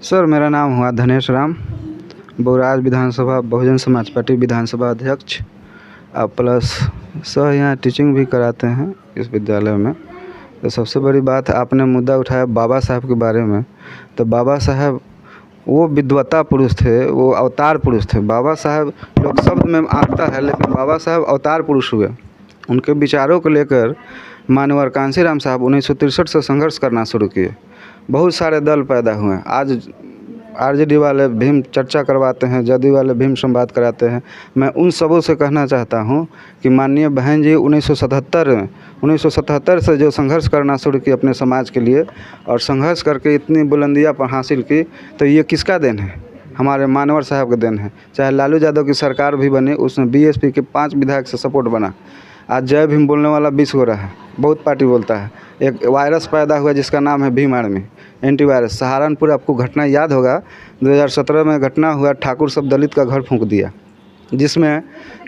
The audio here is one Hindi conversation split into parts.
सर, मेरा नाम हुआ धनेश राम, बौराज विधानसभा बहुजन समाज पार्टी विधानसभा अध्यक्ष। प्लस सर यहाँ टीचिंग भी कराते हैं इस विद्यालय में। तो सबसे बड़ी बात है, आपने मुद्दा उठाया बाबा साहब के बारे में। तो बाबा साहब वो विद्वता पुरुष थे, वो अवतार पुरुष थे। बाबा साहब लोग शब्द में आता है, लेकिन बाबा साहब अवतार पुरुष हुए। उनके विचारों को लेकर मानवर कांशीराम साहब 1963 से संघर्ष करना शुरू किए। बहुत सारे दल पैदा हुए। आज आरजेडी वाले भीम चर्चा करवाते हैं, जदयू वाले भीम संवाद कराते हैं। मैं उन सबों से कहना चाहता हूं कि माननीय बहन जी 1977 से जो संघर्ष करना शुरू किए अपने समाज के लिए, और संघर्ष करके इतनी बुलंदियां पर हासिल की, तो ये किसका देन है? हमारे मानवर साहब का देन है। चाहे लालू यादव की सरकार भी बनी, उसमें बीएसपी के 5 विधायक से सपोर्ट बना। आज जय भीम बोलने वाला 20 हो रहा है, बहुत पार्टी बोलता है। एक वायरस पैदा हुआ जिसका नाम है भीम आर्मी, एंटीवायरस। सहारनपुर, आपको घटना याद होगा, 2017 में घटना हुआ, ठाकुर सब दलित का घर फूंक दिया, जिसमें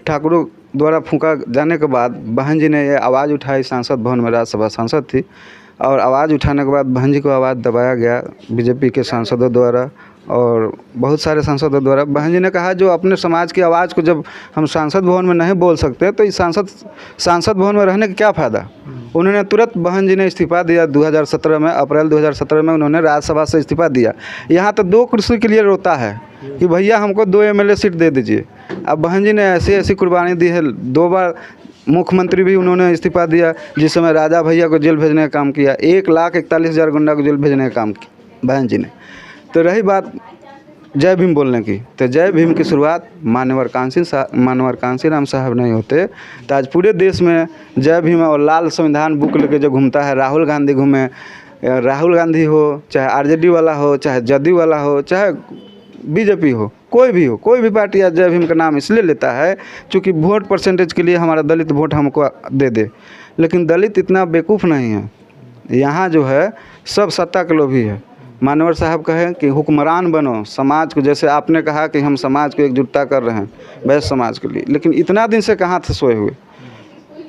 ठाकुरों द्वारा फूंका जाने के बाद बहन जी ने ये आवाज़ उठाई। सांसद भवन में राज्यसभा सांसद थी, और आवाज़ उठाने के बाद बहन जी को आवाज़ दबाया गया बीजेपी के सांसदों द्वारा और बहुत सारे सांसदों द्वारा। बहन जी ने कहा, जो अपने समाज की आवाज़ को जब हम सांसद भवन में नहीं बोल सकते, तो इस सांसद भवन में रहने का क्या फ़ायदा। उन्होंने तुरंत, बहन जी ने इस्तीफ़ा दिया 2017 में, अप्रैल 2017 में उन्होंने राज्यसभा से इस्तीफ़ा दिया। यहाँ तो 2 कुर्सी के लिए रोता है कि भैया हमको 2 एमएलए सीट दे दीजिए। अब बहन जी ने ऐसी ऐसी कुर्बानी दी है। 2 बार मुख्यमंत्री भी उन्होंने इस्तीफ़ा दिया, जिस समय राजा भैया को जेल भेजने का काम किया। 1,41,000 गुंडा को जेल भेजने का काम किया बहन जी ने। तो रही बात जय भीम बोलने की, तो जय भीम की शुरुआत मानवर कांशीराम साहब नहीं होते तो आज पूरे देश में जय भीम और लाल संविधान बुक लेके जो घूमता है, राहुल गांधी घूमे, राहुल गांधी हो, चाहे आरजेडी वाला हो, चाहे जदयू वाला हो, चाहे बीजेपी हो, कोई भी हो, कोई भी पार्टी आज जय भीम का नाम इसलिए लेता है क्योंकि वोट परसेंटेज के लिए हमारा दलित वोट हमको दे दे। लेकिन दलित इतना बेवकूफ़ नहीं है। यहाँ जो है सब सत्ता के लोभी है। मानवर साहब कहें कि हुक्मरान बनो समाज को, जैसे आपने कहा कि हम समाज को एकजुटता कर रहे हैं वैश्य समाज के लिए, लेकिन इतना दिन से कहाँ थे सोए हुए?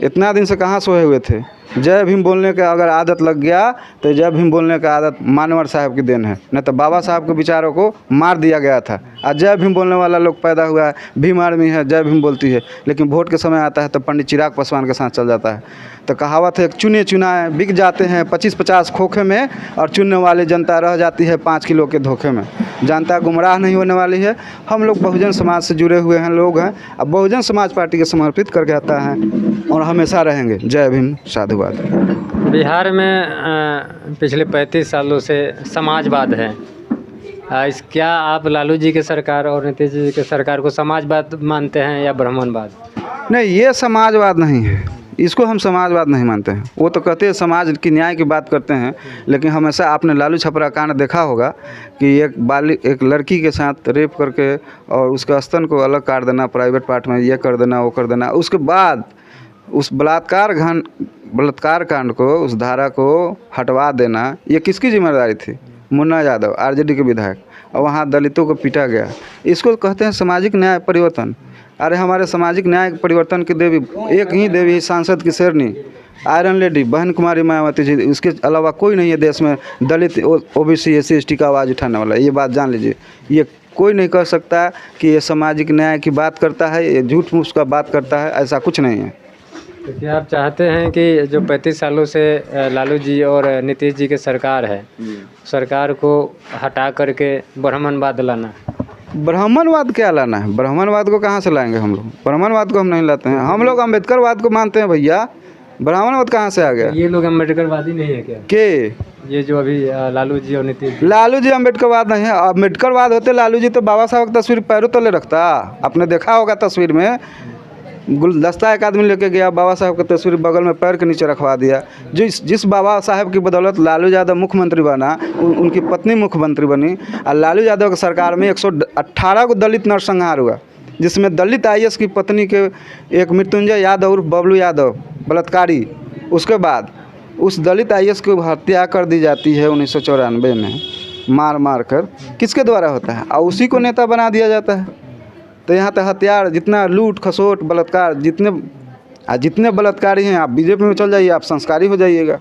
इतना दिन से कहाँ सोए हुए थे? जय भीम बोलने का अगर आदत लग गया तो जय भीम बोलने का आदत मानवर साहब की देन है, नहीं तो बाबा साहब के विचारों को मार दिया गया था। आज जय भीम बोलने वाला लोग पैदा हुआ है, भीम आर्मी है, जय भीम बोलती है, लेकिन वोट के समय आता है तो पंडित चिराग पासवान के साथ चल जाता है। तो कहावत है, चुने चुनाए बिक जाते हैं 25-50 खोखे में, और चुनने वाली जनता रह जाती है 5 किलो के धोखे में। जनता गुमराह नहीं होने वाली है। हम लोग बहुजन समाज से जुड़े हुए हैं लोग हैं, अब बहुजन समाज पार्टी के समर्पित करके आता है और हमेशा रहेंगे। जय भीम, साधुवाद। बिहार में पिछले 35 सालों से समाजवाद है। क्या आप लालू जी के सरकार और नीतीश जी के सरकार को समाजवाद मानते हैं या ब्राह्मणवाद? नहीं, ये समाजवाद नहीं है, इसको हम समाजवाद नहीं मानते हैं। वो तो कहते हैं समाज की न्याय की बात करते हैं, लेकिन हमेशा आपने लालू छपरा कांड देखा होगा कि एक लड़की के साथ रेप करके और उसका स्तन को अलग काट देना, प्राइवेट पार्ट में ये कर देना, वो कर देना, उसके बाद उस बलात्कार कांड को, उस धारा को हटवा देना, ये किसकी जिम्मेदारी थी? मुन्ना यादव, आरजेडी के विधायक, और वहाँ दलितों को पीटा गया। इसको कहते हैं सामाजिक न्याय परिवर्तन। अरे हमारे सामाजिक न्याय परिवर्तन की देवी एक ही देवी, सांसद की शेरनी, आयरन लेडी बहन कुमारी मायावती जी, उसके अलावा कोई नहीं है देश में दलित, ओबीसी, एससी, एसटी का आवाज़ उठाने वाला। ये बात जान लीजिए, ये कोई नहीं कह सकता कि ये सामाजिक न्याय की बात करता है, ये झूठ मूठ का बात करता है, ऐसा कुछ नहीं है। तो क्या आप चाहते हैं कि जो 35 सालों से लालू जी और नीतीश जी की सरकार है, सरकार को हटा करके ब्राह्मणवाद लाना? ब्राह्मणवाद क्या लाना है? ब्राह्मणवाद को कहाँ से लाएंगे हम लोग? ब्राह्मणवाद को हम नहीं लाते हैं। हम लोग अम्बेडकरवाद को मानते हैं भैया। ब्राह्मणवाद कहाँ से आ गया? ये लोग अम्बेडकरवादी नहीं है क्या? के ये जो अभी लालू जी और नीतीश? लालू जी अम्बेडकरवाद नहीं है। अम्बेडकरवाद होते लालू जी तो बाबा साहब की तस्वीर पैरों तले रखता। आपने देखा होगा तस्वीर में गुलदस्ता एक आदमी लेके गया, बाबा साहब की तस्वीर बगल में पैर के नीचे रखवा दिया। जिस बाबा साहब की बदौलत लालू यादव मुख्यमंत्री बना, उनकी पत्नी मुख्यमंत्री बनी, और लालू यादव की सरकार में 118 को दलित नरसंहार हुआ, जिसमें दलित आईएएस की पत्नी के एक मृत्युंजय यादव और बबलू यादव बलात्कारी, उसके बाद उस दलित आईएएस की हत्या कर दी जाती है 1994 में, मार कर। किसके द्वारा होता है? और उसी को नेता बना दिया जाता है। तो यहाँ तो हथियार, जितना लूट खसोट बलात्कार, जितने बलात्कारी हैं, आप बीजेपी में चल जाइए, आप संस्कारी हो जाइएगा।